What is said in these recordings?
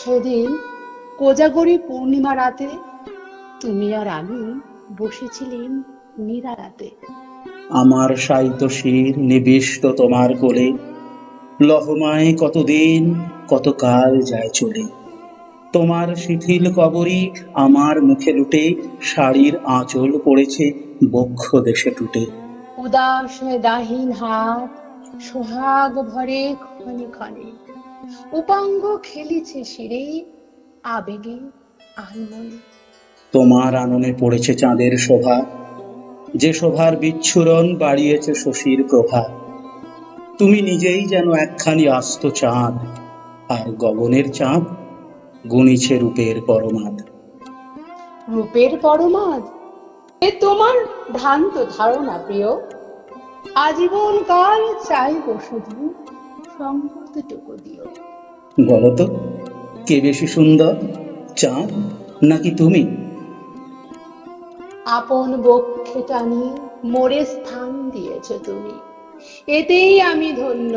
সেদিন কোজাগরী পূর্ণিমা রাতে তুমি আর আমি বসেছিলেন নিরালাতে। আমার সাহিত্য শির নিবিষ্ট তোমার কোলে, লহমায় কতদিন কতকাল যায় চলে। তোমার শিথিল কবরী আমার মুখে লুটে, শাড়ির আঁচল পড়েছে বক্ষ দেশে টুটে। উদাস দাহীন হাত সোহাগ ভরে ক্ষণে ক্ষণে, উপাঙ্গ খেলিছে শিরে আবেগে আনমনে। তোমার আননে পড়েছে চাঁদের শোভা, যে শোভার বিচ্ছুরণ বাড়িয়েছে শশীর প্রভা। তুমি নিজেই যেন একখানি আস্ত চাঁদ, আর গগনের চাঁদ গুনিছে রূপের পরমাদ। রূপের পরমাদ এ তোমার ভ্রান্ত ধারণা প্রিয়। আজীবন কাল চাইব শুধু সম্পদটুকু দিও। বলতো, কে বেশি সুন্দর, চাঁদ নাকি তুমি? আপন বক্ষে টানি মোরে স্থান দিয়েছ তুমি, এতেই আমি ধন্য।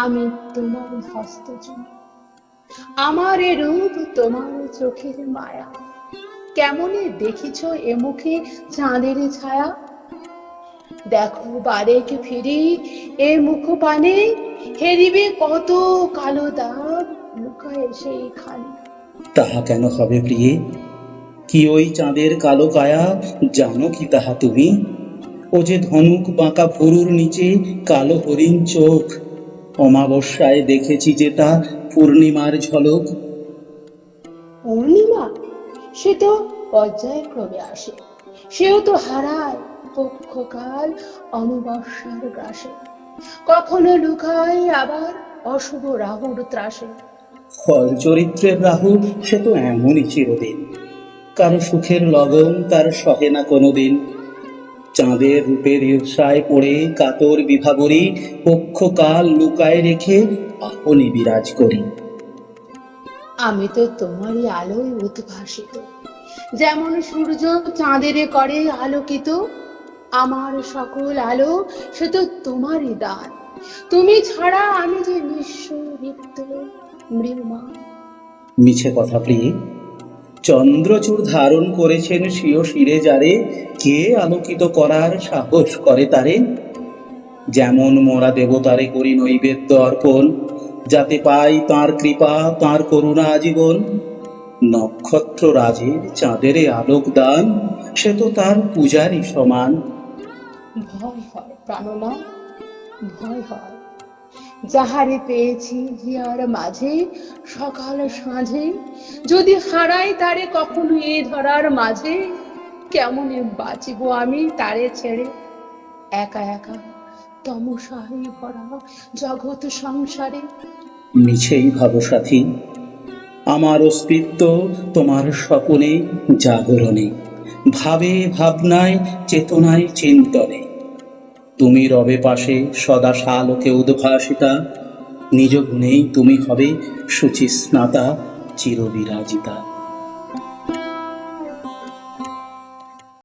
আমি তোমার হস্তচুনি, আমার এ রূপ তোমার চোখের মায়া। কেমনে দেখিছ এ মুখে চাঁদের ছায়া। দেখো বারেক ফিরি এ মুখ পানে, হেরিবে কত কালো দাগ লুকায় সেইখানে। তাহা কেন হবে প্রিয়ে? কি ওই চাঁদের কালো কায়া, জানো কি তাহা তুমি? ও যে ধনুক বাঁকা ভুরুর নিচে কালো হরিণ চোখ, অমাবস্যায় দেখেছি যে তা পূর্ণিমার ঝলক। পূর্ণিমা সে তো পর্যায়ক্রমে আসে, সেও তো হারায় পক্ষকাল অমাবস্যার গ্রাসে। কখনো লুকায় আবার অশুভ রাহুর ত্রাসে। ফল চরিত্রের রাহু সে তো এমনই চিরদিন, কারো সুখের লগন তার সহে না কোনোদিন। চাঁদের রূপের ঈর্ষায় পড়ে কাতর বিভাবরী, পক্ষকাল লুকায় রেখে আপনি বিরাজ করি। আমি তো তোমারই আলোয় উদ্ভাসিত, যেমন সূর্য চাঁদের করে আলোকিত। আমার সকল আলো সে তো তোমারই দান, তুমি ছাড়া আমি যে নিঃস্ব রিক্ত মৃন্ময়। মিছে কথা প্রিয়ে, চন্দ্রচূড় ধারণ করেছেন স্বীয় শিরে যারে, কে আলোকিত করার সাহস করে তারে? যেমন মোরা দেবতারে করি নৈবেদ্য অর্পণ, যাতে পাই তাঁর কৃপা তাঁর করুণা আজীবন। নক্ষত্র রাজের চাঁদের আলোক দান, সে তো তার পূজারই সমান। ভয় হয় প্রাণনা, ভয় হয় যাহারে পেয়েছি হিয়ার মাঝে সকাল সাঁঝে। যদি হারাই তারে কখনো এ ধরার মাঝে, কেমনে বাঁচিব আমি তারে ছেড়ে একা একা তমসায় ভরা জগৎ সংসারে। মিছেই ভাবো সাথী, আমার অস্তিত্ব তোমার স্বপনে জাগরণে, ভাবে ভাবনায় চেতনায় চিন্তনে। তুমি রবে পাশে সদা সালোকে উদ্ভাসিতা, নিজ গুণেই তুমি হবে শুচিস্নাতা চিরবিরাজিতা।